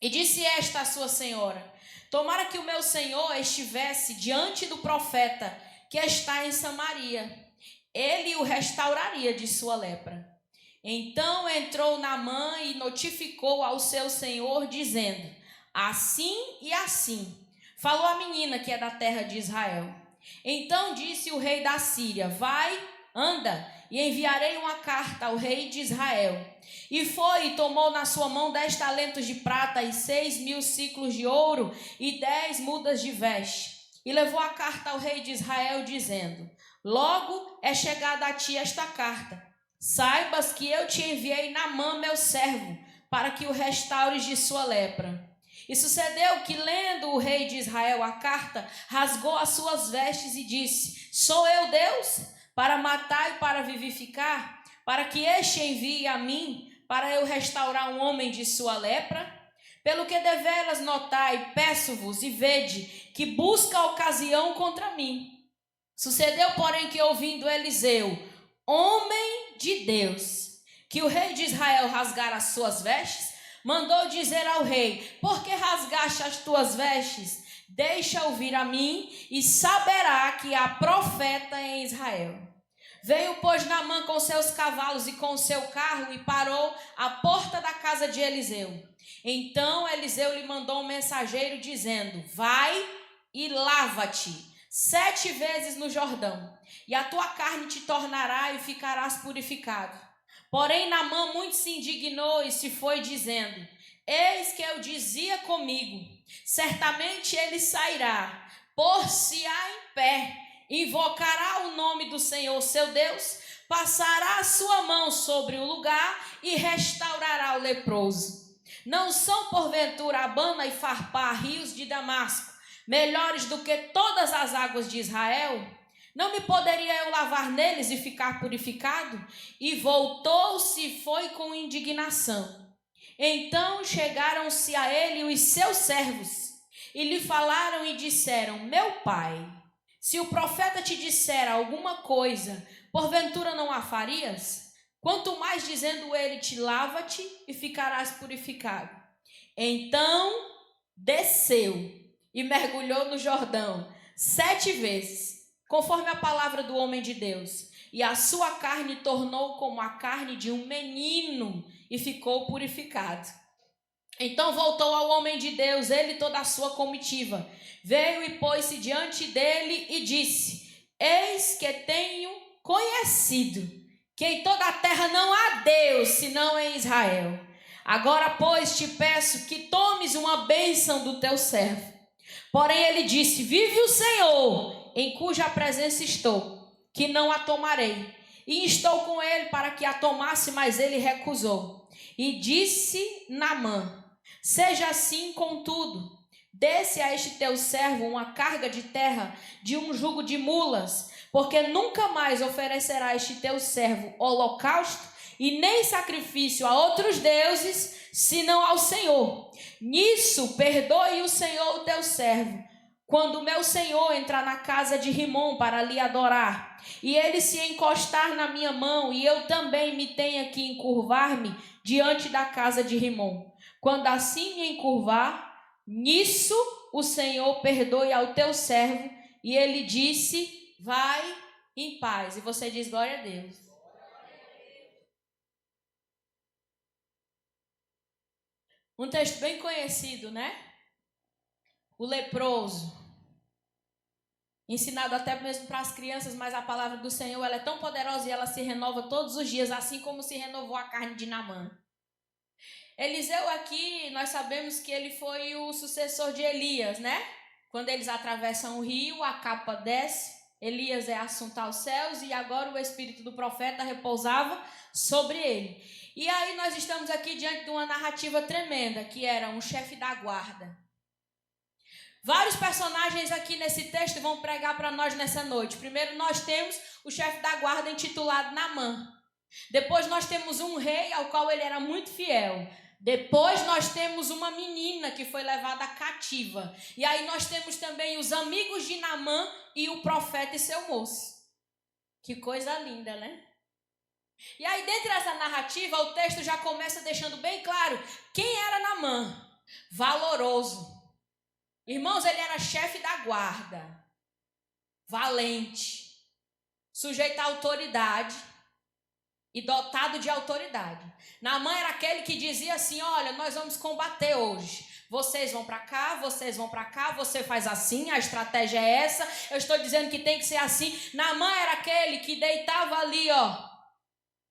E disse esta a sua senhora: tomara que o meu senhor estivesse diante do profeta que está em Samaria, ele o restauraria de sua lepra. Então entrou Naamã e notificou ao seu senhor, dizendo: assim e assim falou a menina que é da terra de Israel. Então disse o rei da Síria: vai, anda, e enviarei uma carta ao rei de Israel. E foi e tomou na sua mão 10 talentos de prata e 6.000 siclos de ouro e 10 mudas de veste. E levou a carta ao rei de Israel, dizendo: logo é chegada a ti esta carta. Saibas que eu te enviei Naamã, meu servo, para que o restaures de sua lepra. E sucedeu que, lendo o rei de Israel a carta, rasgou as suas vestes e disse: sou eu Deus, para matar e para vivificar, para que este envie a mim, para eu restaurar um homem de sua lepra? Pelo que deveras notai, peço-vos e vede, que busca ocasião contra mim. Sucedeu, porém, que ouvindo Eliseu, homem de Deus, que o rei de Israel rasgara as suas vestes, mandou dizer ao rei: por que rasgaste as tuas vestes? Deixa ouvir a mim, e saberá que há profeta em Israel. Veio, pois, Naamã com seus cavalos e com o seu carro, e parou à porta da casa de Eliseu. Então Eliseu lhe mandou um mensageiro, dizendo: vai e lava-te 7 vezes no Jordão, e a tua carne te tornará e ficarás purificado. Porém Naamã muito se indignou e se foi, dizendo: eis que eu dizia comigo, certamente ele sairá, por-se-á em pé, invocará o nome do Senhor seu Deus, passará a sua mão sobre o lugar e restaurará o leproso. Não são porventura Abana e Farpá, rios de Damasco, melhores do que todas as águas de Israel? Não me poderia eu lavar neles e ficar purificado? E voltou-se e foi com indignação. Então chegaram-se a ele os seus servos e lhe falaram e disseram: meu pai, se o profeta te disser alguma coisa, porventura não a farias? Quanto mais dizendo ele: te lava-te e ficarás purificado. Então desceu e mergulhou no Jordão 7 vezes, conforme a palavra do homem de Deus, e a sua carne tornou como a carne de um menino, e ficou purificado. Então voltou ao homem de Deus, ele e toda a sua comitiva. Veio e pôs-se diante dele e disse: eis que tenho conhecido que em toda a terra não há Deus, senão em Israel. Agora, pois, te peço que tomes uma bênção do teu servo. Porém ele disse: vive o Senhor, em cuja presença estou, que não a tomarei. E instou com ele para que a tomasse, mas ele recusou. E disse Naamã: seja assim, contudo, desce a este teu servo uma carga de terra de um jugo de mulas, porque nunca mais oferecerá este teu servo holocausto e nem sacrifício a outros deuses, senão ao Senhor. Nisso perdoe o Senhor o teu servo, quando o meu senhor entrar na casa de Rimom para lhe adorar, e ele se encostar na minha mão, e eu também me tenha que encurvar-me diante da casa de Rimom. Quando assim me encurvar, nisso o Senhor perdoe ao teu servo. E ele disse: vai em paz. E você diz: glória a Deus. Um texto bem conhecido, né? O leproso. Ensinado até mesmo para as crianças, mas a palavra do Senhor, ela é tão poderosa e ela se renova todos os dias, assim como se renovou a carne de Naamã. Eliseu aqui, nós sabemos que ele foi o sucessor de Elias, né? Quando eles atravessam o rio, a capa desce, Elias é assunto aos céus e agora o espírito do profeta repousava sobre ele. E aí nós estamos aqui diante de uma narrativa tremenda, que era um chefe da guarda. Vários personagens aqui nesse texto vão pregar para nós nessa noite. Primeiro nós temos o chefe da guarda intitulado Naamã. Depois nós temos um rei ao qual ele era muito fiel. Depois nós temos uma menina que foi levada cativa. E aí nós temos também os amigos de Naamã e o profeta e seu moço. Que coisa linda, né? E aí dentro dessa narrativa o texto já começa deixando bem claro quem era Naamã. valoroso. Irmãos, ele era chefe da guarda, valente, sujeito à autoridade e dotado de autoridade. Naamã era aquele que dizia assim: olha, nós vamos combater hoje. Vocês vão para cá, vocês vão para cá, você faz assim, a estratégia é essa, eu estou dizendo que tem que ser assim. Naamã era aquele que deitava ali,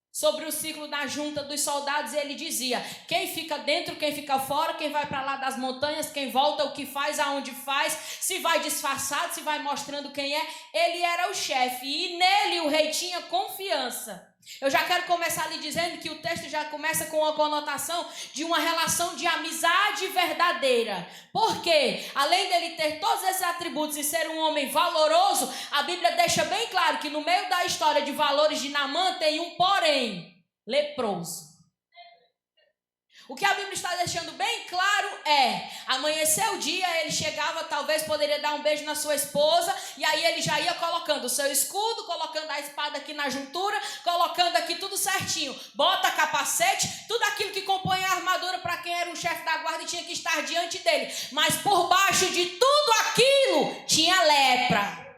sobre o ciclo da junta dos soldados, e ele dizia: quem fica dentro, quem fica fora, quem vai para lá das montanhas, quem volta, o que faz, aonde faz, se vai disfarçado, se vai mostrando quem é. Ele era o chefe e nele o rei tinha confiança. Eu já quero começar ali dizendo que o texto já começa com a conotação de uma relação de amizade verdadeira. Por quê? Além dele ter todos esses atributos e ser um homem valoroso, a Bíblia deixa bem claro que no meio da história de valores de Naamã tem um porém, leproso. O que a Bíblia está deixando bem claro é: amanheceu o dia, ele chegava, talvez poderia dar um beijo na sua esposa, e aí ele já ia colocando o seu escudo, colocando a espada aqui na juntura, colocando aqui tudo certinho, bota capacete, tudo aquilo que compõe a armadura para quem era o chefe da guarda e tinha que estar diante dele. Mas por baixo de tudo aquilo tinha lepra.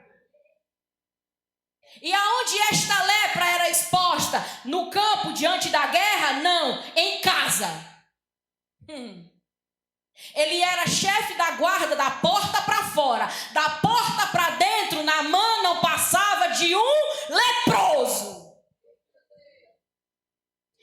E aonde esta lepra era exposta? No campo, diante da guerra? Não, em casa. Ele era chefe da guarda da porta para fora, da porta para dentro. Naamã não passava de um leproso.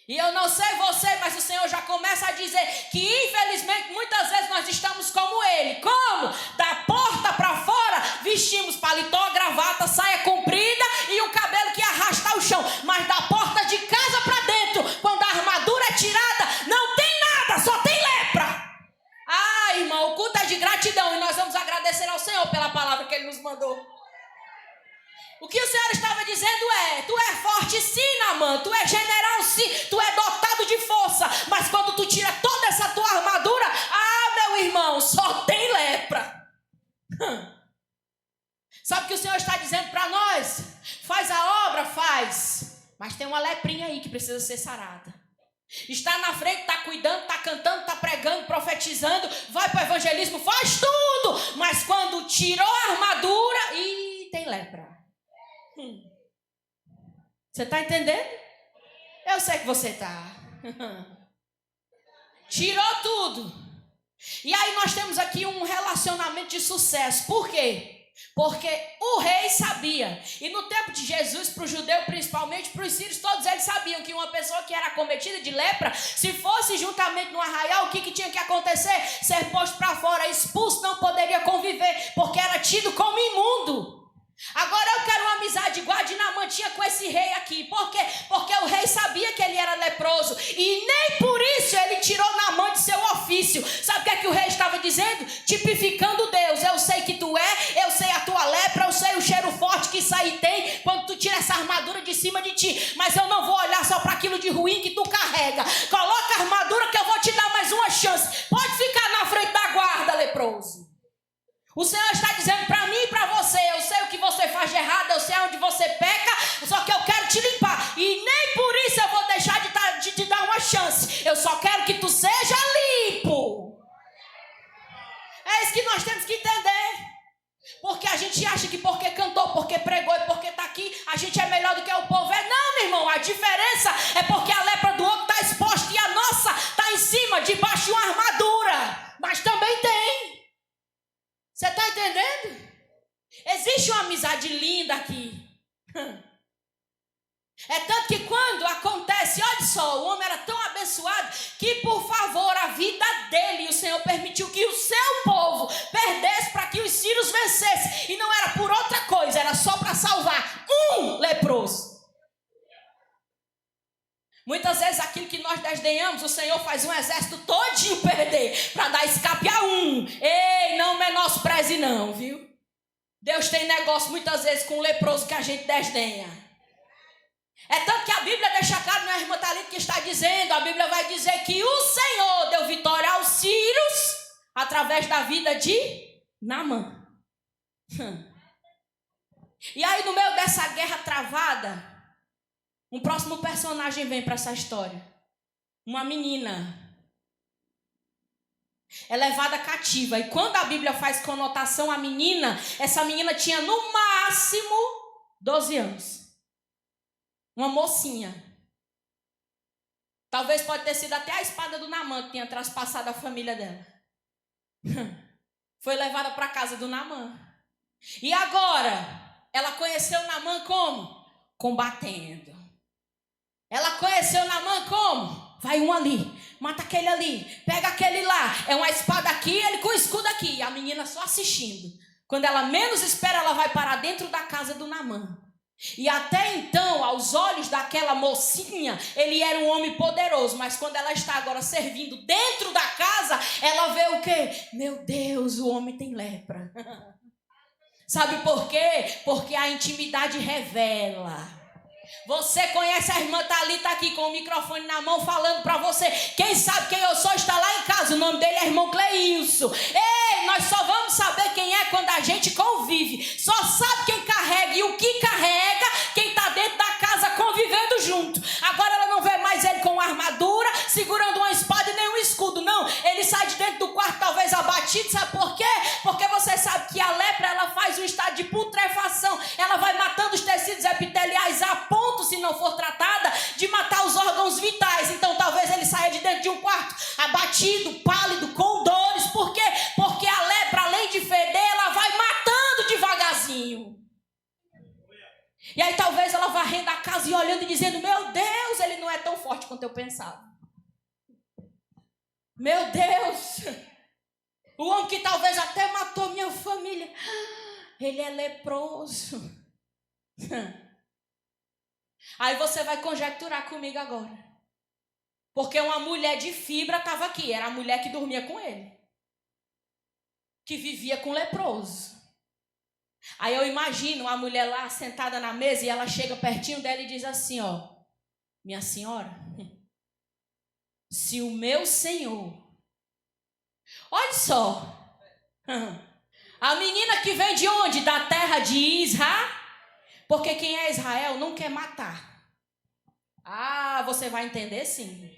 E eu não sei você, mas o Senhor já começa a dizer que infelizmente muitas vezes nós estamos como ele. Como? Da porta para fora vestimos paletó, gravata, saia comprida e um cabelo que arrasta ao chão. Mas da porta de casa para dentro, quando a armadura é tirada, não tem nada, só tem lepra. Ah, irmão, o culto é de gratidão e nós vamos agradecer ao Senhor pela palavra que Ele nos mandou. O que o Senhor estava dizendo é: tu é forte sim, Naamã, tu é general sim, tu é dotado de força, mas quando tu tira toda essa tua armadura, meu irmão, só tem lepra. Sabe o que o Senhor está dizendo para nós? Faz a obra, faz, mas tem uma leprinha aí que precisa ser sarada. Está na frente, está cuidando, está cantando, está pregando, profetizando, vai para o evangelismo, faz tudo, mas quando tirou a armadura, tem lepra. Você está entendendo? Eu sei que você está. Tirou tudo. E aí nós temos aqui um relacionamento de sucesso. Por quê? Porque o rei sabia. E no tempo de Jesus, para o judeu principalmente, para os sírios, todos eles sabiam que uma pessoa que era acometida de lepra, se fosse juntamente no arraial, o que tinha que acontecer? Ser posto para fora, expulso, não poderia conviver, porque era tido como imundo. Agora eu quero uma amizade igual a de Naamã tinha com esse rei aqui. Por quê? Porque o rei sabia que ele era leproso e nem por isso ele tirou Naamã de seu ofício. Sabe o que é que o rei estava dizendo? Tipificando Deus. Eu sei que tu é, eu sei a tua lepra, eu sei o cheiro forte que isso aí tem quando tu tira essa armadura de cima de ti. Mas eu não vou olhar só para aquilo de ruim que tu carrega. Coloca a armadura que eu vou te dar mais uma chance. Pode ficar na frente da guarda, leproso. O Senhor está dizendo para mim e para você: eu sei o que você faz de errado, eu sei onde você peca, só que eu quero te limpar. E nem por isso eu vou deixar de te dar uma chance. Eu só quero que tu seja limpo. É isso que nós temos que entender. Porque a gente acha que porque cantou, porque pregou e porque está aqui, a gente é melhor do que o povo. Não, meu irmão, a diferença é porque a lepra do outro está exposta e a nossa está em cima, debaixo de uma armadura. Mas também tem. Você está entendendo? Existe uma amizade linda aqui. É tanto que quando acontece, olha só, o homem era tão abençoado que por favor a vida dele, o Senhor permitiu que o seu povo perdesse para que os sírios vencessem. E não era por outra coisa, era só para salvar um leproso. Muitas vezes aquilo que nós desdenhamos, o Senhor faz um exército todinho perder para dar escape a um. Ei, não menospreze não, viu? Deus tem negócio muitas vezes com o leproso que a gente desdenha. É tanto que a Bíblia deixa claro, minha irmã Thalita que está dizendo, a Bíblia vai dizer que o Senhor deu vitória aos sírios através da vida de Naamã. E aí no meio dessa guerra travada, um próximo personagem vem para essa história. Uma menina. É levada cativa. E quando a Bíblia faz conotação à menina, essa menina tinha no máximo 12 anos. Uma mocinha. Talvez pode ter sido até a espada do Naamã que tinha traspassado a família dela. Foi levada para a casa do Naamã. E agora, ela conheceu Naamã como? Combatendo. Ela conheceu Naamã como? Vai um ali, mata aquele ali, pega aquele lá. É uma espada aqui, ele com o escudo aqui. E a menina só assistindo. Quando ela menos espera, ela vai parar dentro da casa do Naamã. E até então, aos olhos daquela mocinha, ele era um homem poderoso. Mas quando ela está agora servindo dentro da casa, ela vê o quê? Meu Deus, o homem tem lepra. Sabe por quê? Porque a intimidade revela. Você conhece a irmã Thalita aqui com o microfone na mão falando para você. Quem sabe quem eu sou está lá em casa. O nome dele é irmão Cleilson. Ei, nós só vamos saber quem é quando a gente convive. Só sabe quem carrega e o que carrega quem está dentro da casa convivendo junto. Agora ela não vê mais ele com uma armadura, segurando uma espada e nem um escudo. Não, ele sai de dentro do quarto talvez abatido. Sabe por quê? Porque você sabe que a lepra ela faz um estado de putrefação. Ela vai matando os tecidos epiteliais a ponto, se não for tratada, de matar os órgãos vitais. Então talvez ele saia de dentro de um quarto abatido, pálido, com dores. Por quê? Porque a lepra, além de feder, ela vai matando devagarzinho. E aí talvez ela varrendo a casa e olhando e dizendo: meu Deus, ele não é tão forte quanto eu pensava. Meu Deus, o homem que talvez até matou minha família, ele é leproso. Aí você vai conjecturar comigo agora. Porque uma mulher de fibra estava aqui. Era a mulher que dormia com ele. Que vivia com leproso. Aí eu imagino a mulher lá sentada na mesa e ela chega pertinho dela e diz assim, ó: minha senhora, se o meu Senhor... Olha só. A menina que vem de onde? Da terra de Israel. Porque quem é Israel não quer matar. Ah, você vai entender sim.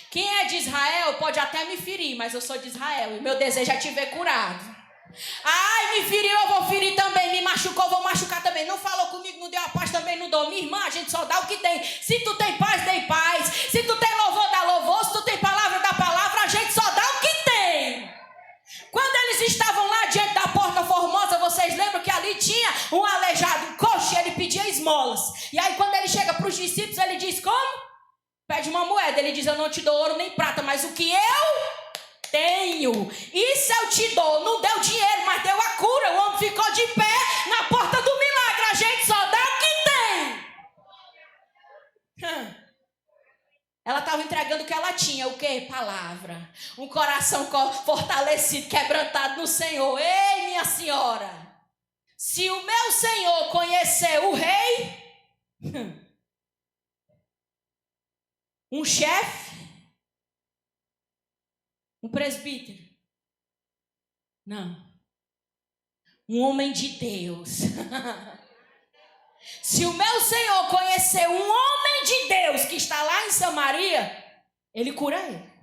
Quem é de Israel pode até me ferir, mas eu sou de Israel e meu desejo é te ver curado. Ai, me feriu, eu vou ferir também. Me machucou, eu vou machucar também. Não falou comigo, não deu a paz, também não dou. Minha irmã, a gente só dá o que tem. Se tu tem paz, dê paz. Se tu tem louvor, dá louvor. Se tu tem palavra, dá palavra. A gente só dá o que tem. Quando eles estavam lá diante da porta formosa, vocês lembram que ali tinha um aleijado, um coxo, e ele pedia esmolas. E aí quando ele chega para os discípulos, ele diz: como? Pede uma moeda. Ele diz: eu não te dou ouro nem prata, mas o que eu tenho, isso eu te dou. Não deu dinheiro, mas deu a cura. O homem ficou de pé na porta do milagre. A gente só dá o que tem. Ela estava entregando o que ela tinha. O quê? Palavra. Um coração fortalecido, quebrantado no Senhor. Ei, minha senhora, se o meu Senhor conhecer o rei, um chefe, um presbítero, não, um homem de Deus. Se o meu Senhor conhecer um homem de Deus que está lá em Samaria, ele cura ele.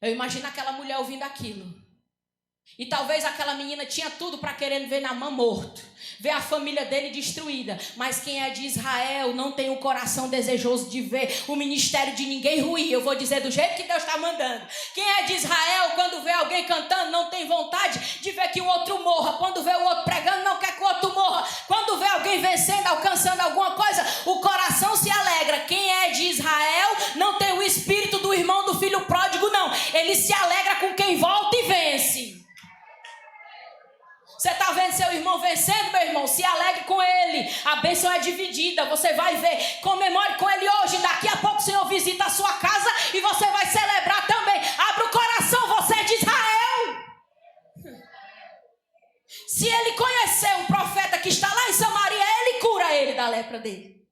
Eu imagino aquela mulher ouvindo aquilo. E talvez aquela menina tinha tudo para querer ver Naamã morto, ver a família dele destruída. Mas quem é de Israel não tem um coração desejoso de ver o ministério de ninguém ruir. Eu vou dizer do jeito que Deus está mandando. Quem é de Israel, quando vê alguém cantando, não tem vontade de ver que o outro morra. Quando vê o outro pregando, não quer que o outro morra. Quando vê alguém vencendo, alcançando alguma coisa, o coração se alegra. Quem é de Israel não tem o espírito do irmão do filho pródigo, não. Ele se alegra com quem volta e vence. Você está vendo seu irmão vencendo, meu irmão? Se alegre com ele. A bênção é dividida. Você vai ver. Comemore com ele hoje. Daqui a pouco o Senhor visita a sua casa e você vai celebrar também. Abra o coração, você é de Israel. Se ele conhecer um profeta que está lá em Samaria, ele cura ele da lepra dele.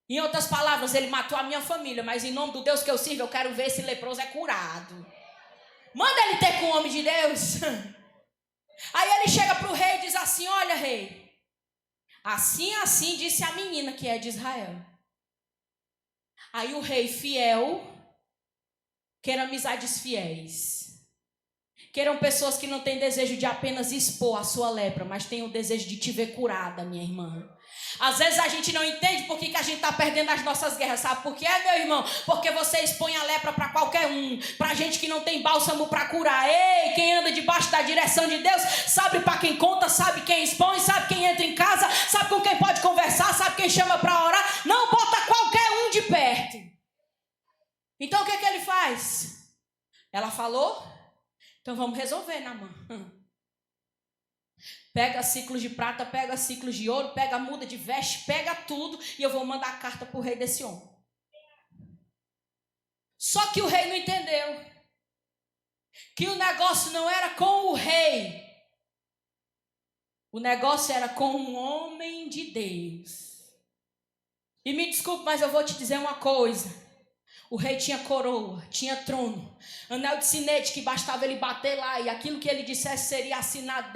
Em outras palavras, ele matou a minha família, mas em nome do Deus que eu sirvo, eu quero ver se leproso é curado. Manda ele ter com o homem de Deus. Aí ele chega para o rei e diz assim: olha, rei, assim disse a menina que é de Israel. Aí o rei fiel Queira amizades fiéis. Queiram pessoas que não têm desejo de apenas expor a sua lepra, mas têm o desejo de te ver curada, minha irmã. Às vezes a gente não entende por que a gente está perdendo as nossas guerras. Sabe por quê, meu irmão? Porque você expõe a lepra para qualquer um. Para gente que não tem bálsamo para curar. Ei, quem anda debaixo da direção de Deus, sabe para quem conta, sabe quem expõe, sabe quem entra em casa, sabe com quem pode conversar, sabe quem chama para orar. Não bota qualquer um de perto. Então o que ele faz? Ela falou? Então vamos resolver, Naamã. Pega ciclos de prata, pega ciclos de ouro, pega muda de veste, pega tudo e eu vou mandar a carta para o rei desse homem. Só que o rei não entendeu. Que o negócio não era com o rei. O negócio era com um homem de Deus. E me desculpe, mas eu vou te dizer uma coisa. O rei tinha coroa, tinha trono, anel de sinete que bastava ele bater lá e aquilo que ele dissesse seria assinado,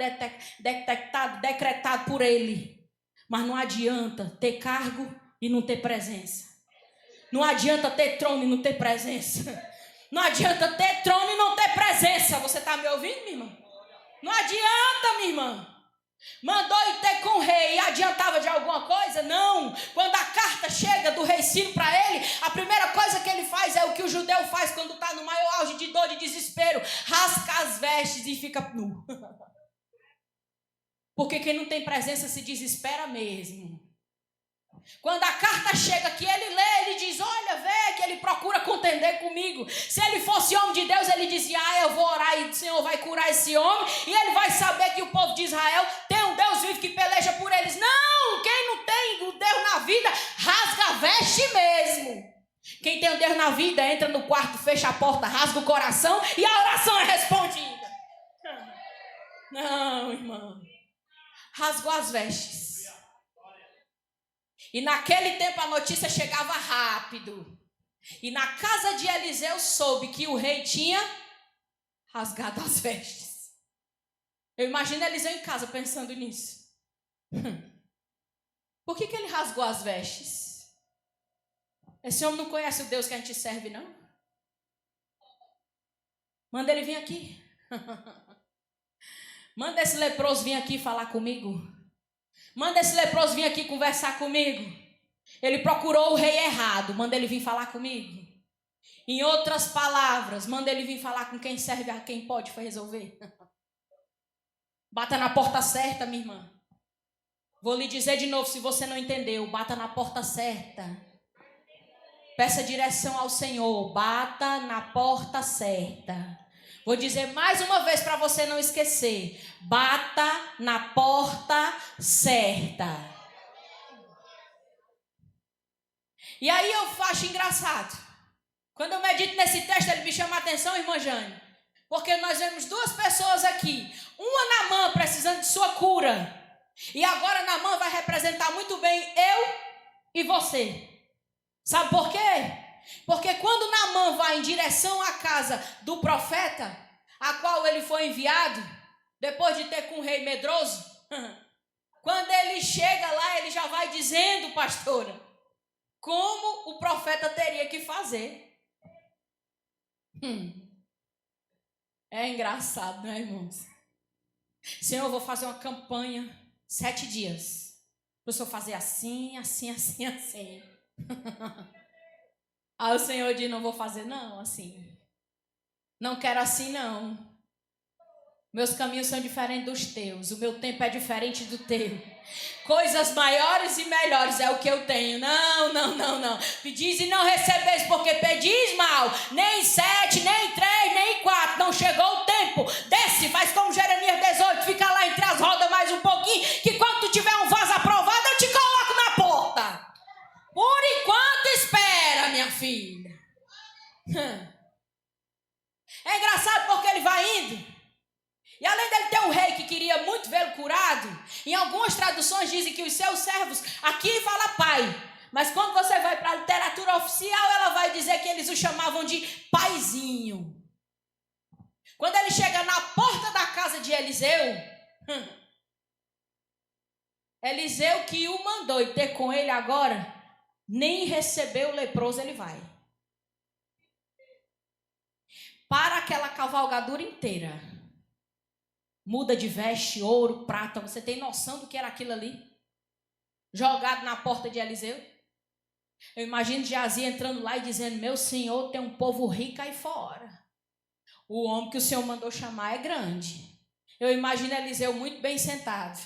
detectado, decretado por ele. Mas não adianta ter cargo e não ter presença. Não adianta ter trono e não ter presença. Não adianta ter trono e não ter presença. Você está me ouvindo, minha irmã? Não adianta, minha irmã. Mandou ir ter com o rei e adiantava de alguma coisa? Não. Quando a carta chega do rei Ciro para ele, a primeira coisa que ele faz é o que o judeu faz quando está no maior auge de dor, de desespero: rasga as vestes e fica nu. Porque quem não tem presença se desespera mesmo. Quando a carta chega que ele lê, ele diz: olha, vê que ele procura contender comigo. Se ele fosse homem de Deus, ele dizia: eu vou orar e o Senhor vai curar esse homem. E ele vai saber que o povo de Israel tem um Deus vivo que peleja por eles. Não, quem não tem o Deus na vida, rasga a veste mesmo. Quem tem o Deus na vida, entra no quarto, fecha a porta, rasga o coração e a oração é respondida. Não, irmão. Rasgou as vestes. E naquele tempo a notícia chegava rápido. E na casa de Eliseu soube que o rei tinha rasgado as vestes. Eu imagino Eliseu em casa pensando nisso. Por que ele rasgou as vestes? Esse homem não conhece o Deus que a gente serve, não? Manda ele vir aqui. Manda esse leproso vir aqui falar comigo. Manda esse leproso vir aqui conversar comigo. Ele procurou o rei errado. Manda ele vir falar comigo. Em outras palavras, manda ele vir falar com quem serve, a quem pode resolver. Bata na porta certa, minha irmã. Vou lhe dizer de novo, se você não entendeu. Bata na porta certa. Peça direção ao Senhor. Bata na porta certa. Vou dizer mais uma vez para você não esquecer. Bata na porta certa. E aí eu acho engraçado. Quando eu medito nesse texto, ele me chama a atenção, irmã Jane. Porque nós vemos duas pessoas aqui. Uma Naamã precisando de sua cura. E agora Naamã vai representar muito bem eu e você. Sabe por quê? Porque quando Naamã vai em direção à casa do profeta, a qual ele foi enviado, depois de ter com o rei medroso, quando ele chega lá, ele já vai dizendo, pastora, como o profeta teria que fazer. É engraçado, não é, irmãos? Senhor, eu vou fazer uma campanha 7 dias. Para o Senhor fazer assim, assim, assim, assim. Aí o Senhor diz: não vou fazer não, assim. Não quero assim não. Meus caminhos são diferentes dos teus. O meu tempo é diferente do teu. Coisas maiores e melhores é o que eu tenho. Não, não, não, não. Pedis e não recebeis, porque pedis mal. Nem 7, nem 3, nem 4. Não chegou o tempo. Desce, faz como Jeremias 18. Fica lá entre as rodas mais um pouquinho. Que quando tu tiver um vaso aprovado, eu te coloco na porta. Por enquanto, espera, minha filha. É engraçado porque ele vai indo. E além dele ter um rei que queria muito vê-lo curado, em algumas traduções dizem que os seus servos, aqui fala pai, mas quando você vai para a literatura oficial, ela vai dizer que eles o chamavam de paizinho. Quando ele chega na porta da casa de Eliseu, Eliseu que o mandou e ter com ele agora, nem receber o leproso ele vai. aquela cavalgadura inteira. Muda de veste, ouro, prata. Você tem noção do que era aquilo ali? Jogado na porta de Eliseu. Eu imagino Geazi entrando lá e dizendo: meu senhor, tem um povo rico aí fora. O homem que o senhor mandou chamar é grande. Eu imagino Eliseu muito bem sentado.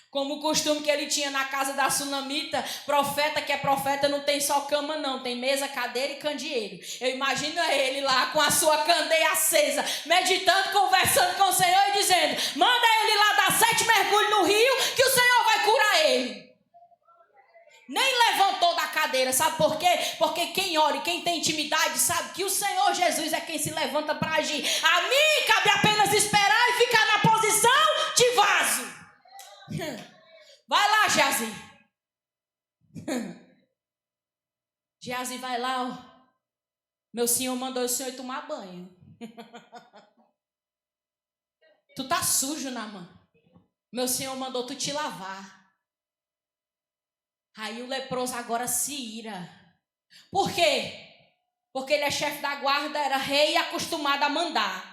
Como o costume que ele tinha na casa da sunamita, profeta que é profeta não tem só cama não, tem mesa, cadeira e candeeiro. Eu imagino ele lá com a sua candeia acesa, meditando, conversando com o Senhor e dizendo: manda ele lá dar 7 mergulhos no rio que o Senhor vai curar ele. Nem levantou da cadeira, sabe por quê? Porque quem ora e quem tem intimidade sabe que o Senhor Jesus é quem se levanta para agir. A mim cabe apenas esperar e ficar na posição de vaso. Vai lá, Geazi. Geazi vai lá, ó. Meu senhor mandou o senhor ir tomar banho. Tu tá sujo, Naamã. Meu senhor mandou tu te lavar. Aí o leproso agora se ira. Por quê? Porque ele é chefe da guarda, era rei e acostumado a mandar.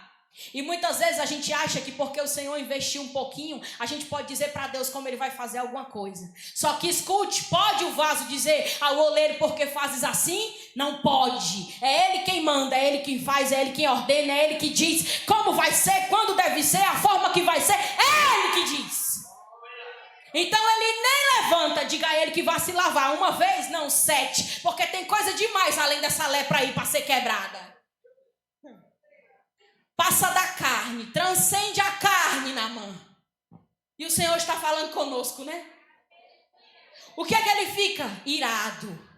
E muitas vezes a gente acha que porque o Senhor investiu um pouquinho, a gente pode dizer para Deus como ele vai fazer alguma coisa. Só que escute, pode o vaso dizer ao oleiro: porque fazes assim? Não pode. É ele quem manda, é ele quem faz, é ele quem ordena, é ele que diz como vai ser, quando deve ser, a forma que vai ser, é ele que diz. Então ele nem levanta, diga a ele que vá se lavar uma vez, não 7, porque tem coisa demais além dessa lepra aí para ser quebrada. Passa da carne, transcende a carne, Naamã. E o Senhor está falando conosco, né? O que é que ele fica? Irado.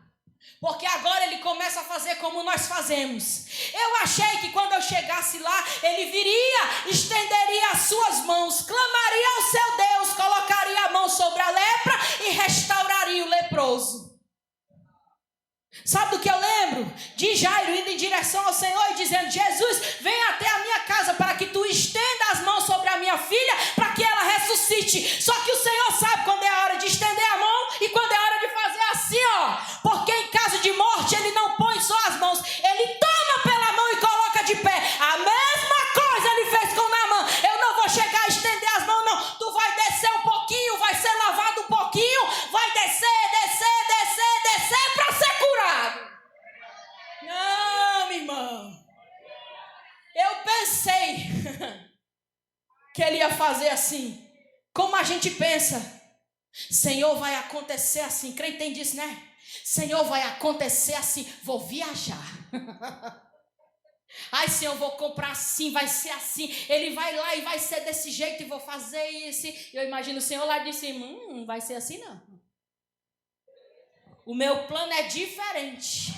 Porque agora ele começa a fazer como nós fazemos. Eu achei que quando eu chegasse lá, ele viria, estenderia as suas mãos, clamaria ao seu Deus, colocaria a mão sobre a lepra e restauraria o leproso. Sabe do que eu lembro? De Jairo indo em direção ao Senhor e dizendo: Jesus, vem até a minha casa para que tu estenda as mãos sobre a minha filha, para que ela ressuscite. Só que o Senhor sabe quando é a hora de estender a mão e quando é a hora de fazer assim, ó. Porque em caso de morte ele não põe só as mãos, ele toma pela mão e coloca de pé. A mesma coisa ele fez com Naamã. Eu não vou chegar a estender as mãos, não. Tu vai descer um pouquinho, vai ser lavado um pouquinho, vai descer para ser curado. Não, minha irmã. Eu pensei que ele ia fazer assim, como a gente pensa. Senhor, vai acontecer assim. Crente tem disso, né? Senhor, vai acontecer assim. Vou viajar. Ai, Senhor, vou comprar assim, vai ser assim. Ele vai lá e vai ser desse jeito e vou fazer isso. Eu imagino o Senhor lá de cima: não vai ser assim não. O meu plano é diferente.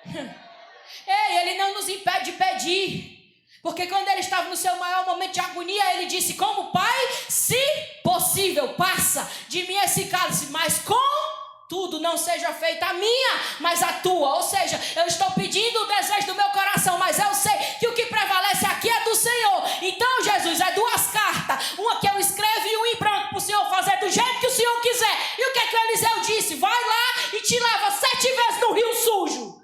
Ei, ele não nos impede de pedir. Porque quando ele estava no seu maior momento de agonia, ele disse: como Pai, se possível, passa de mim esse cálice, mas contudo não seja feita a minha, mas a tua. Ou seja, eu estou pedindo o desejo do meu coração, mas eu sei que o que prevalece aqui é do Senhor. Então, Jesus, é 2 cartas, uma que eu escrevo e uma em branco para o Senhor fazer do jeito que o Senhor quiser. E o que é que Eliseu disse? Vai lá e te lava 7 vezes no rio sujo.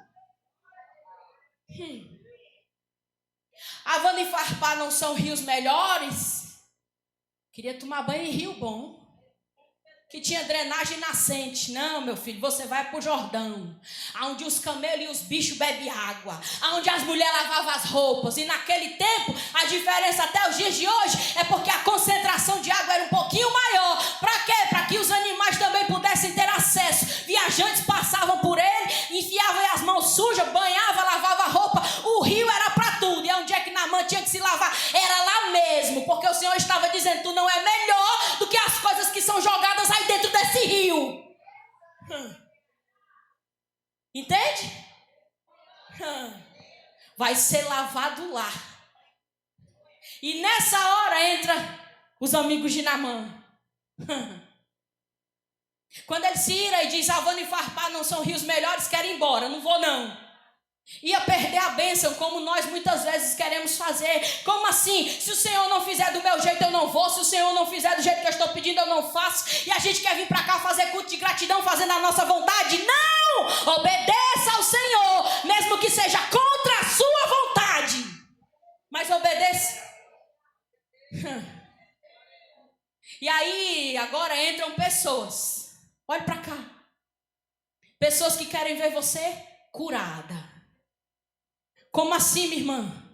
Havana e Farpá não são rios melhores? Queria tomar banho em rio bom, que tinha drenagem nascente. Não, meu filho, você vai para o Jordão, onde os camelos e os bichos bebem água, onde as mulheres lavavam as roupas. E naquele tempo, a diferença até os dias de hoje é porque a concentração de água era um pouquinho maior. Para quê? Para que os animais também pudessem ter acesso. Viajantes passavam por ele, enfiavam as mãos sujas, banhavam, lavavam a roupa. O rio era para tudo. E onde é que Naamã tinha que se lavar? Era lá mesmo, porque o Senhor estava dizendo: tu não é melhor do que as coisas que são jogadas aí dentro desse rio. Entende? Vai ser lavado lá. E nessa hora entra os amigos de Naamã. Quando ele se ira e diz: Havana e Farpá não são rios melhores, quero ir embora, não vou não. Ia perder a bênção, como nós muitas vezes queremos fazer. Como assim? Se o Senhor não fizer do meu jeito, eu não vou. Se o Senhor não fizer do jeito que eu estou pedindo, eu não faço. E a gente quer vir para cá fazer culto de gratidão, fazendo a nossa vontade? Não! Obedeça ao Senhor, mesmo que seja contra a sua vontade. E aí, agora entram pessoas. Olha para cá. Pessoas que querem ver você curada. Como assim, minha irmã?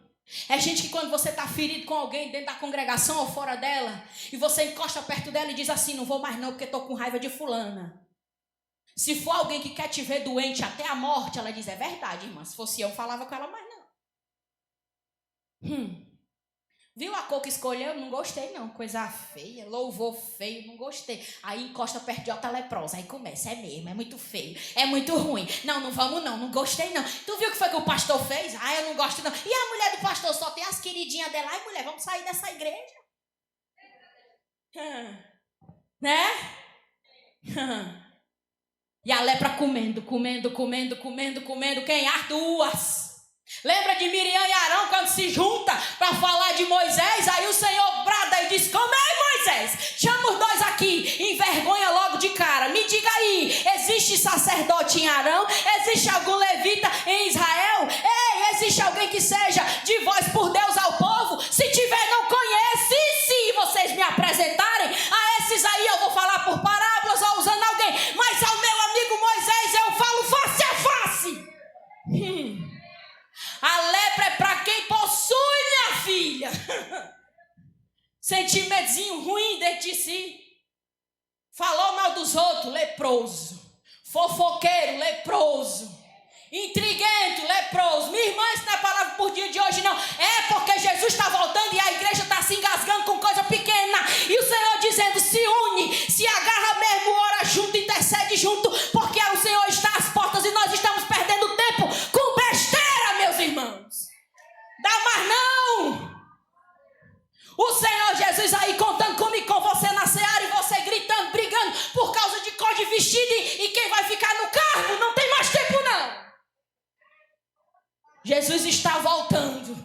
É gente que quando você está ferido com alguém dentro da congregação ou fora dela, e você encosta perto dela e diz assim, não vou mais não porque estou com raiva de fulana. Se for alguém que quer te ver doente até a morte, ela diz, é verdade, irmã. Se fosse eu falava com ela, mas não. Viu a cor que escolheu? Não gostei não, coisa feia, louvor feio, não gostei. Aí encosta perto de outra leprosa, aí começa, é mesmo, é muito feio, é muito ruim. Não vamos não gostei não. Tu viu o que foi que o pastor fez? Ah, eu não gosto não. E a mulher do pastor só tem as queridinhas dela. Ai, mulher, vamos sair dessa igreja. Né? E a lepra comendo. Quem? As duas. Lembra de Miriam e Arão quando se junta para falar de Moisés? Aí o Senhor brada e diz, como é, Moisés? Chama os dois aqui, envergonha logo de cara. Me diga aí, existe sacerdote em Arão? Existe algum levita em Israel? Ei, existe alguém que seja de voz por Deus ao povo? Se tiver, não conhece. E se vocês me apresentarem a esses aí, eu vou falar por parábolas ou usando alguém. Mas ao meu amigo Moisés eu falo face a face. A lepra é para quem possui, minha filha. Sentimentozinho ruim dentro de si. Falou mal dos outros, leproso. Fofoqueiro, leproso. Intriguento, leproso. Minha irmã, isso não é palavra por dia de hoje, não. É porque Jesus está voltando e a igreja está se engasgando com coisa pequena. E o Senhor dizendo, se une, se agarra mesmo, ora junto, intercede junto, porque o Senhor está às portas e nós estamos perdendo tempo com besteira, meus irmãos. Dá mais não. O Senhor Jesus aí contando comigo, com você na seara e você gritando, brigando por causa de cor de vestido e quem vai ficar no cargo, não tem mais tempo não. Jesus está voltando.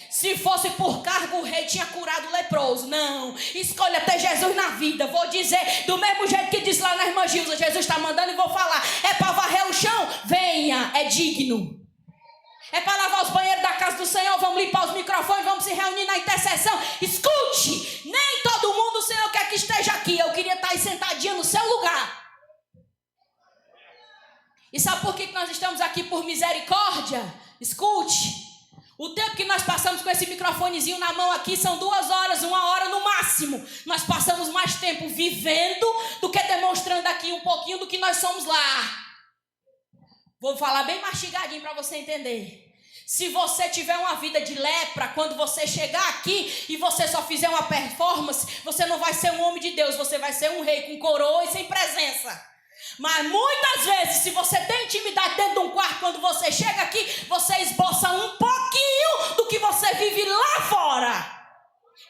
Se fosse por cargo, o rei tinha curado o leproso. Não, escolha ter Jesus na vida. Vou dizer, do mesmo jeito que disse lá na irmã Gilza, Jesus está mandando e vou falar. É para varrer o chão? Venha, é digno. É para lavar os banheiros da casa do Senhor? Vamos limpar os microfones, vamos se reunir na intercessão. Escute, nem todo mundo o Senhor quer que esteja aqui. Eu queria estar aí sentadinha no seu lugar. E sabe por que nós estamos aqui? Por misericórdia? Escute. O tempo que nós passamos com esse microfonezinho na mão aqui são 2 horas, 1 hora no máximo. Nós passamos mais tempo vivendo do que demonstrando aqui um pouquinho do que nós somos lá. Vou falar bem mastigadinho para você entender. Se você tiver uma vida de lepra, quando você chegar aqui e você só fizer uma performance, você não vai ser um homem de Deus, você vai ser um rei com coroa e sem presença. Mas muitas vezes, se você tem intimidade dentro de um quarto, quando você chega aqui, você esboça um pouquinho do que você vive lá fora.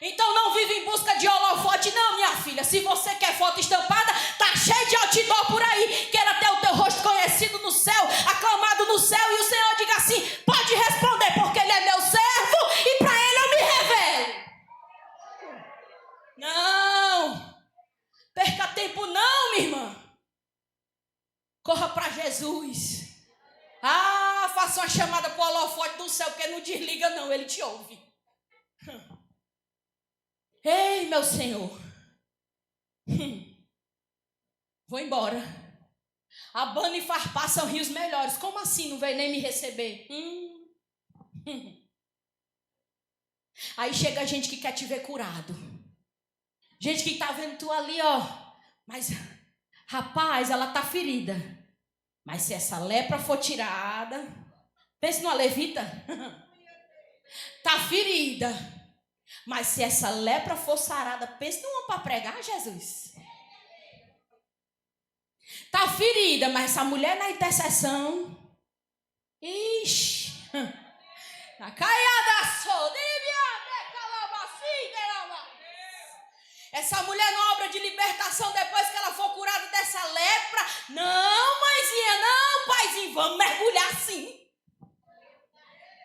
Então não vive em busca de holofote não, minha filha. Se você quer foto estampada, tá cheio de outdoor por aí. Queira ter o teu rosto conhecido no céu, aclamado no céu, e o Senhor diga assim, pode responder, porque Ele é meu servo e para Ele eu me revelo. Não perca tempo não, minha irmã. Corra para Jesus. Faça uma chamada para o holofote do céu, porque não desliga não, Ele te ouve. Ei, meu Senhor. Vou embora. Abana e Farpá são rios melhores. Como assim não veio nem me receber? Aí chega gente que quer te ver curado. Gente que tá vendo tu ali, ó. Mas, rapaz, ela tá ferida. Mas se essa lepra for tirada, pense numa levita. Tá ferida. Mas se essa lepra for sarada, pense numa para pregar, Jesus. Tá ferida, mas essa mulher na intercessão. Ixi. Essa mulher na obra de libertação, depois que ela for curada dessa lepra. Não, mãezinha, não, paizinho, vamos mergulhar sim.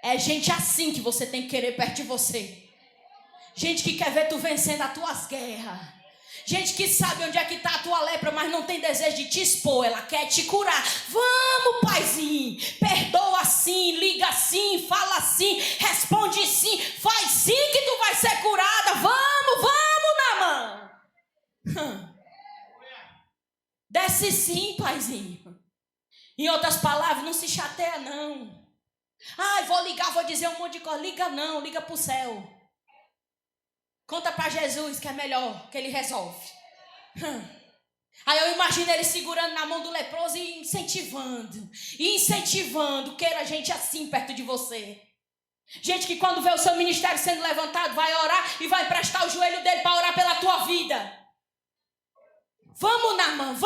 É gente assim que você tem que querer perto de você. Gente que quer ver tu vencendo as tuas guerras. Gente que sabe onde é que está a tua lepra, mas não tem desejo de te expor. Ela quer te curar. Vamos, paizinho. Perdoa sim, liga sim, fala sim, responde sim. Faz sim que tu vai ser curada. Vamos. Desce sim, paizinho. Em outras palavras, não se chateia não. Ai, vou ligar, vou dizer um monte de coisa. Liga não, liga pro céu. Conta para Jesus que é melhor, que ele resolve. Aí eu imagino ele segurando na mão do leproso e incentivando. Queira gente assim perto de você. Gente que quando vê o seu ministério sendo levantado, vai orar e vai emprestar o joelho dele para orar pela tua vida. Vamos na mão.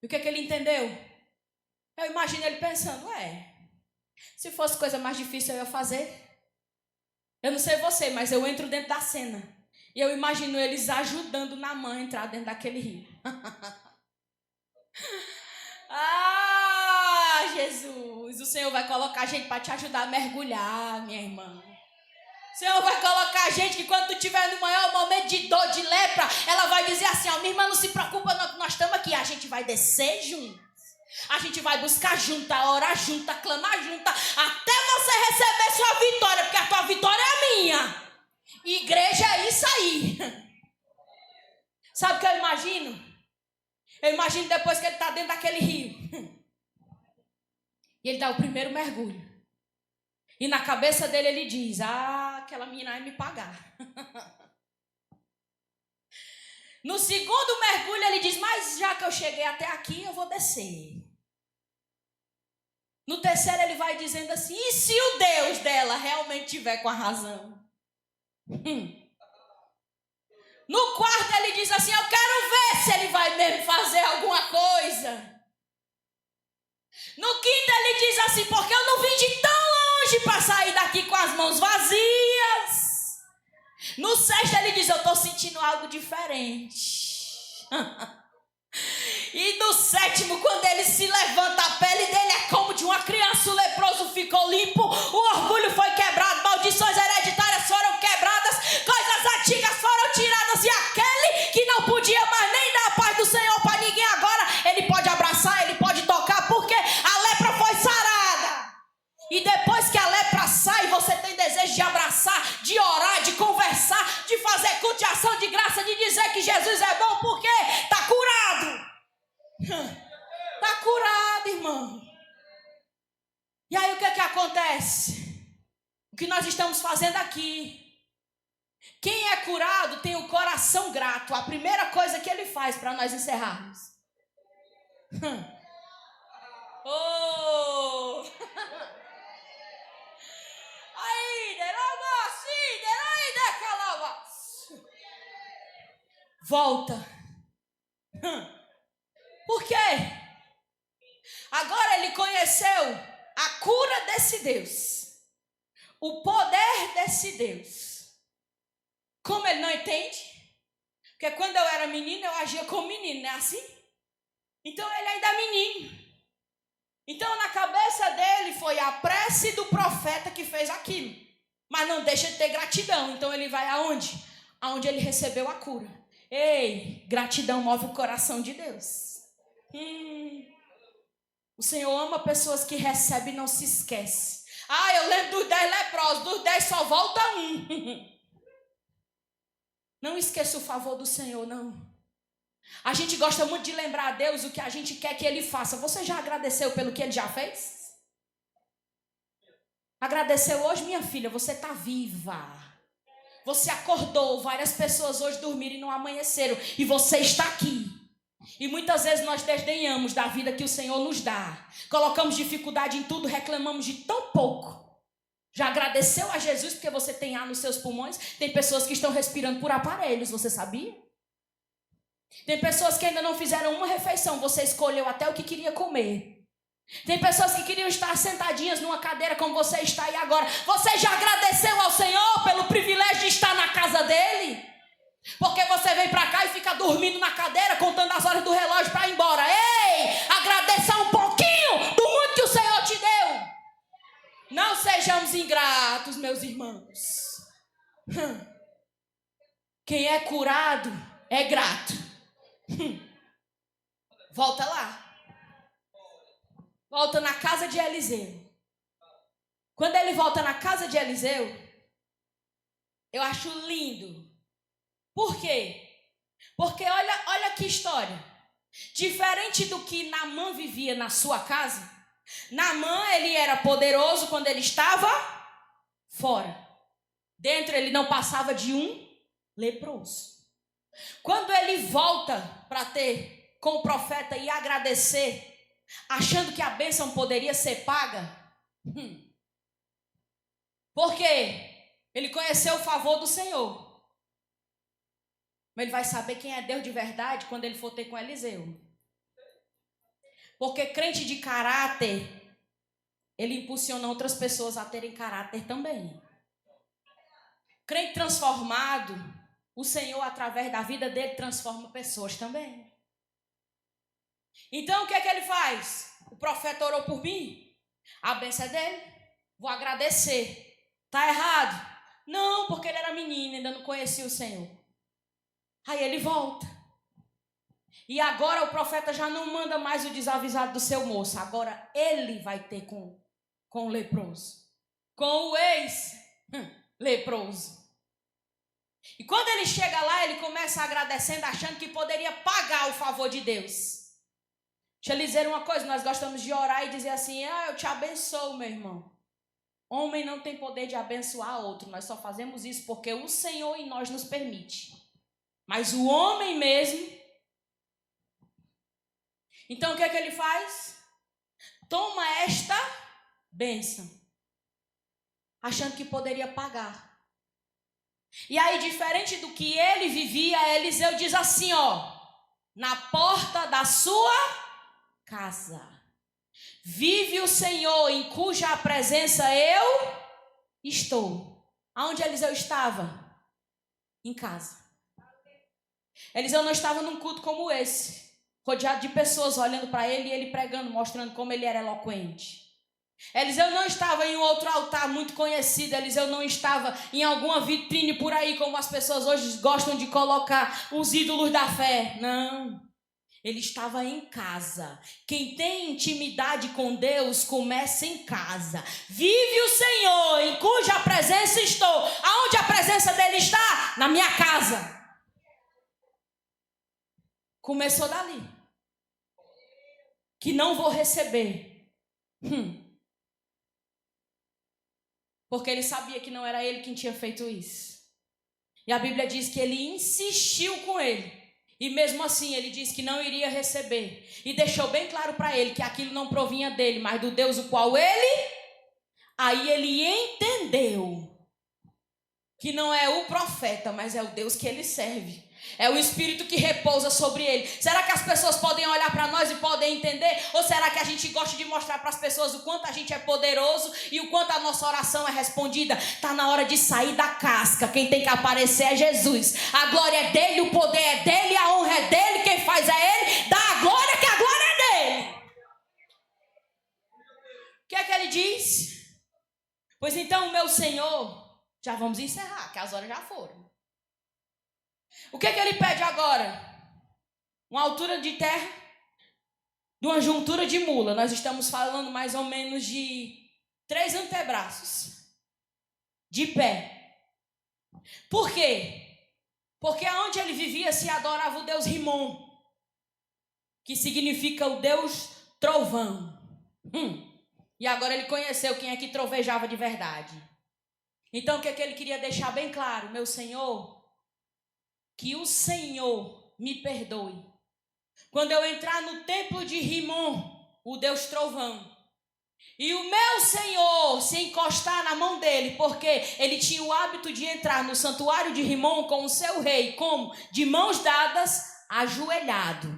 E o que ele entendeu? Eu imagino ele pensando, se fosse coisa mais difícil eu ia fazer. Eu não sei você, mas eu entro dentro da cena. E eu imagino eles ajudando na mão a entrar dentro daquele rio. Ah, Jesus, o Senhor vai colocar gente para te ajudar a mergulhar, minha irmã. O Senhor vai colocar gente que quando tu estiver no maior momento de dor, de lepra, ela vai dizer assim, minha irmã, não se preocupa, nós estamos aqui. A gente vai descer junto. A gente vai buscar junta, orar junta, clamar junta, até você receber sua vitória, porque a tua vitória é a minha. Igreja é isso aí. Sabe o que eu imagino? Eu imagino depois que ele está dentro daquele rio. E ele dá o primeiro mergulho. E na cabeça dele ele diz, aquela menina vai me pagar. No segundo mergulho ele diz, mas já que eu cheguei até aqui, eu vou descer. No terceiro ele vai dizendo assim, e se o Deus dela realmente tiver com a razão? No quarto ele diz assim, eu quero ver se ele vai mesmo fazer alguma coisa. No quinto ele diz assim, porque eu não vim de tão longe para sair daqui com as mãos vazias. No sexto ele diz, eu estou sentindo algo diferente. E no sétimo, quando ele se levanta, a pele dele é como de uma criança, o leproso ficou limpo, o orgulho foi quebrado, maldições hereditárias foram quebradas, coisas antigas foram tiradas, e aquele que não podia mais nem dar a paz do Senhor para ninguém agora, ele pode abraçar, ele pode tocar, porque a lepra foi sarada. E depois que a lepra sai, você tem desejo de abraçar, de orar, de conversar, de fazer culto de ação de graça, de dizer que Jesus é bom, porque está curado. Está curado, irmão. E aí o que acontece? O que nós estamos fazendo aqui? Quem é curado tem o coração grato. A primeira coisa que ele faz para nós encerrarmos. Oh! Volta. Por quê? Agora ele conheceu a cura desse Deus, o poder desse Deus. Como ele não entende? Porque quando eu era menino, eu agia como menino, não é assim? Então ele ainda é menino. Então na cabeça dele foi a prece do profeta que fez aquilo. Mas não deixa de ter gratidão. Então ele vai aonde? Aonde ele recebeu a cura. Ei, gratidão move o coração de Deus. O Senhor ama pessoas que recebem e não se esquece. Eu lembro dos 10 leprosos, dos 10 só volta um. Não esqueça o favor do Senhor, não. A gente gosta muito de lembrar a Deus o que a gente quer que Ele faça. Você já agradeceu pelo que Ele já fez? Agradeceu hoje, minha filha? Você está viva. Você acordou. Várias pessoas hoje dormiram e não amanheceram. E você está aqui. E muitas vezes nós desdenhamos da vida que o Senhor nos dá. Colocamos dificuldade em tudo, reclamamos de tão pouco. Já agradeceu a Jesus porque você tem ar nos seus pulmões? Tem pessoas que estão respirando por aparelhos, você sabia? Tem pessoas que ainda não fizeram uma refeição, você escolheu até o que queria comer. Tem pessoas que queriam estar sentadinhas numa cadeira como você está aí agora. Você já agradeceu ao Senhor pelo privilégio de estar na casa dele? Porque você vem para cá e fica dormindo na cadeira, contando as horas do relógio para ir embora. Ei, agradeça um pouquinho do muito que o Senhor te deu. Não sejamos ingratos, meus irmãos. Quem é curado é grato. Volta lá. Volta na casa de Eliseu. Quando ele volta na casa de Eliseu, eu acho lindo. Por quê? Porque olha que história. Diferente do que Naamã vivia na sua casa, Naamã, ele era poderoso quando ele estava fora. Dentro ele não passava de um leproso. Quando ele volta para ter com o profeta e agradecer, achando que a bênção poderia ser paga, porque ele conheceu o favor do Senhor. Mas ele vai saber quem é Deus de verdade quando ele for ter com Eliseu. Porque crente de caráter, ele impulsiona outras pessoas a terem caráter também. Crente transformado, o Senhor, através da vida dele, transforma pessoas também. Então, o que é que ele faz? O profeta orou por mim, a bênção é dele, vou agradecer. Está errado? Não, porque ele era menino, ainda não conhecia o Senhor. Aí ele volta. E agora o profeta já não manda mais o desavisado do seu moço. Agora ele vai ter com o leproso. Com o ex-leproso. E quando ele chega lá, ele começa agradecendo, achando que poderia pagar o favor de Deus. Deixa eu lhe dizer uma coisa, nós gostamos de orar e dizer assim, eu te abençoo, meu irmão. Homem não tem poder de abençoar outro, nós só fazemos isso porque o Senhor em nós nos permite. Mas o homem mesmo... Então o que é que ele faz? Toma esta bênção, achando que poderia pagar. E aí, diferente do que ele vivia, Eliseu diz assim, na porta da sua casa vive o Senhor, em cuja presença eu estou. Aonde Eliseu estava? Em casa. Eliseu não estava num culto como esse, rodeado de pessoas olhando para ele e ele pregando, mostrando como ele era eloquente. Eliseu não estava em um outro altar muito conhecido. Eliseu não estava em alguma vitrine por aí, como as pessoas hoje gostam de colocar os ídolos da fé. Não. Ele estava em casa. Quem tem intimidade com Deus, começa em casa. Vive o Senhor, em cuja presença estou. Aonde a presença dele está? Na minha casa. Começou dali. Que não vou receber. Porque ele sabia que não era ele quem tinha feito isso. E a Bíblia diz que ele insistiu com ele. E mesmo assim ele disse que não iria receber. E deixou bem claro para ele que aquilo não provinha dele, mas do Deus o qual ele... Aí ele entendeu que não é o profeta, mas é o Deus que ele serve. É o Espírito que repousa sobre ele. Será que as pessoas podem olhar para nós e podem entender? Ou será que a gente gosta de mostrar para as pessoas o quanto a gente é poderoso e o quanto a nossa oração é respondida? Está na hora de sair da casca. Quem tem que aparecer é Jesus. A glória é dele, o poder é dele, a honra é dele. Quem faz é ele. Dá a glória, que a glória é dele. O que é que ele diz? Pois então, o meu Senhor, já vamos encerrar, que as horas já foram. O que é que ele pede agora? Uma altura de terra, de uma juntura de mula. Nós estamos falando mais ou menos de 3 antebraços de pé. Por quê? Porque onde ele vivia se adorava o Deus Rimon, que significa o Deus trovão. E agora ele conheceu quem é que trovejava de verdade. Então o que é que ele queria deixar bem claro? Meu Senhor, que o Senhor me perdoe. Quando eu entrar no templo de Rimon, o Deus trovão, e o meu Senhor se encostar na mão dele, porque ele tinha o hábito de entrar no santuário de Rimon com o seu rei, como de mãos dadas, ajoelhado.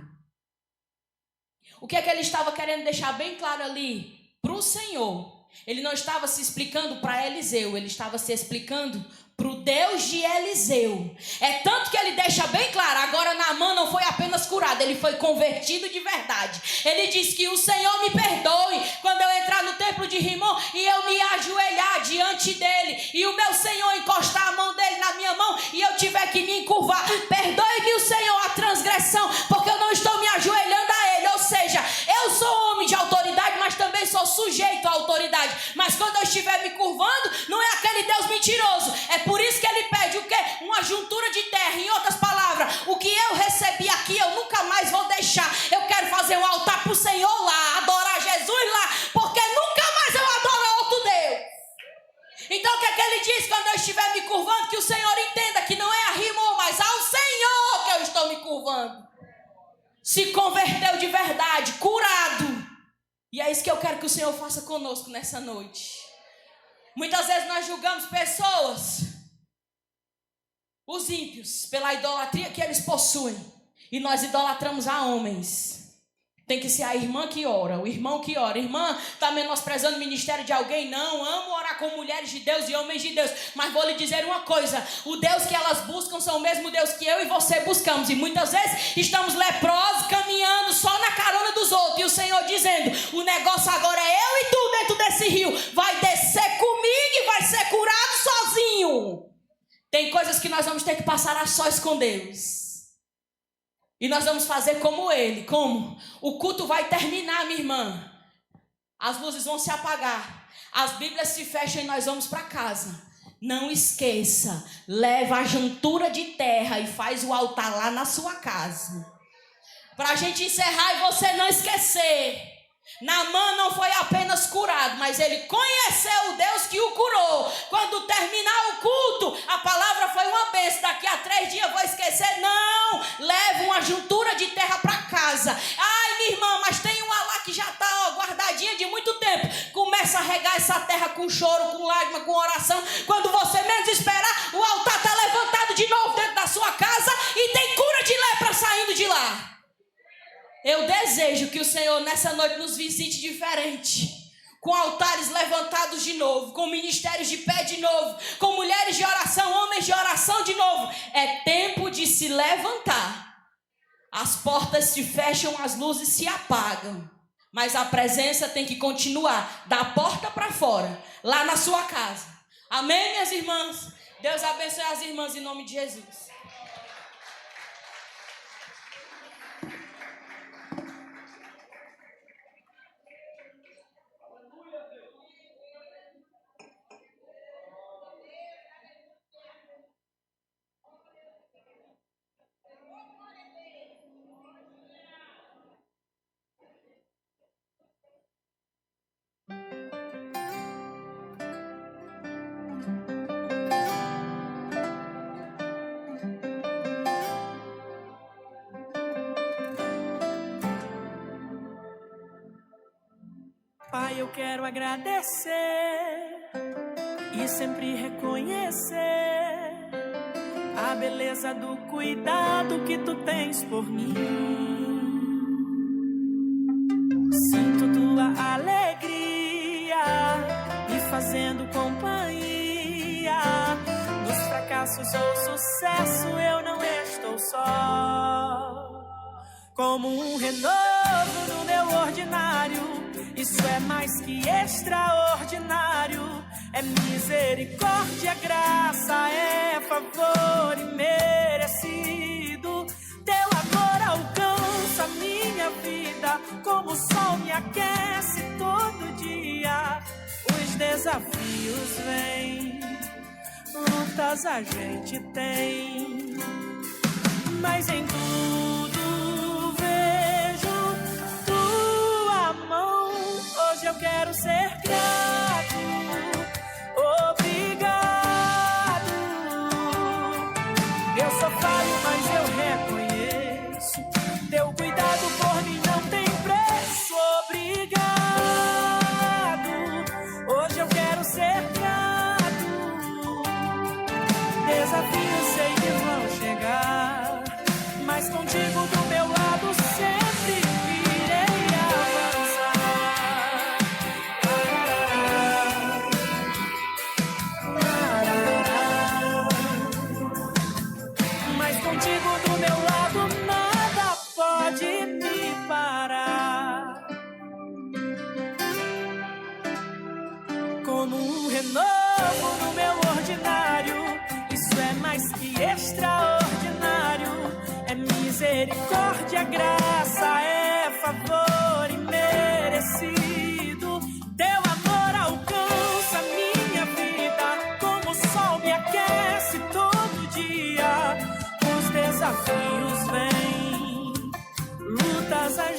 O que é que ele estava querendo deixar bem claro ali? Para o Senhor. Ele não estava se explicando para Eliseu, ele estava se explicando para o Deus de Eliseu. É tanto que ele deixa bem claro, agora Naamã não foi apenas curado, ele foi convertido de verdade. Ele diz que o Senhor me perdoe quando eu entrar no templo de Rimon e eu me ajoelhar diante dele, e o meu Senhor encostar a mão dele na minha mão e eu tiver que me encurvar. Perdoe-me o Senhor a transgressão, porque eu não estou me ajoelhando a ele. Ou seja, eu sou homem de autoridade, mas também sou sujeito à autoridade. Mas quando eu estiver me curvando, não é aquele Deus mentiroso. É por isso que ele pede o quê? Uma juntura de terra. Em outras palavras, o que eu recebo que é que ele diz quando eu estiver me curvando? Que o Senhor entenda que não é a Rimon, mas ao Senhor que eu estou me curvando. Se converteu de verdade, curado. E é isso que eu quero que o Senhor faça conosco nessa noite. Muitas vezes nós julgamos pessoas, os ímpios, pela idolatria que eles possuem. E nós idolatramos a homens. Tem que ser a irmã que ora, o irmão que ora. Irmã, está menosprezando o ministério de alguém? Não, amo orar com mulheres de Deus e homens de Deus. Mas vou lhe dizer uma coisa: o Deus que elas buscam são o mesmo Deus que eu e você buscamos. E muitas vezes estamos leprosos, caminhando só na carona dos outros. E o Senhor dizendo: o negócio agora é eu e tu dentro desse rio. Vai descer comigo e vai ser curado sozinho. Tem coisas que nós vamos ter que passar a sós com Deus. E nós vamos fazer como ele. Como? O culto vai terminar, minha irmã. As luzes vão se apagar. As Bíblias se fecham e nós vamos para casa. Não esqueça. Leva a juntura de terra e faz o altar lá na sua casa. Para a gente encerrar e você não esquecer. Naamã não foi apenas curado, mas ele conheceu o Deus que o curou. Quando terminar o culto, a palavra foi uma bênção. Daqui a 3 dias eu vou esquecer. Não, leva uma juntura de terra para casa. Ai, minha irmã, mas tem uma lá que já está guardadinha de muito tempo. Começa a regar essa terra com choro, com lágrima, com oração. Quando você menos esperar, o altar está levantado de novo dentro da sua casa e tem cura de lepra saindo de lá. Eu desejo que o Senhor nessa noite nos visite diferente, com altares levantados de novo, com ministérios de pé de novo, com mulheres de oração, homens de oração de novo. É tempo de se levantar. As portas se fecham, as luzes se apagam, mas a presença tem que continuar, da porta para fora, lá na sua casa. Amém, minhas irmãs? Deus abençoe as irmãs em nome de Jesus. Pai, eu quero agradecer e sempre reconhecer a beleza do cuidado que tu tens por mim. Sinto tua alegria me fazendo companhia. Nos fracassos ou sucesso eu não estou só. Como um renovo no meu ordinário, isso é mais que extraordinário. É misericórdia, graça, é favor imerecido. Teu amor alcança minha vida, como o sol me aquece todo dia. Os desafios vêm, lutas a gente tem, mas em tudo vejo tua mão. Hoje eu quero ser grato, obrigado. Eu sou falho, mas eu reconheço. Teu cuidado por mim não tem preço, obrigado. Hoje eu quero ser grato. Desafios sei que vão chegar, mas contigo do meu lado sempre irei avançar. Mas contigo do meu lado nada pode me parar. Como um renovo no meu ordinário, isso é mais que extraordinário. É misericórdia, graça, é favor imerecido. Teu amor alcança minha vida, como o sol me aquece todo dia. Os desafios vêm, lutas a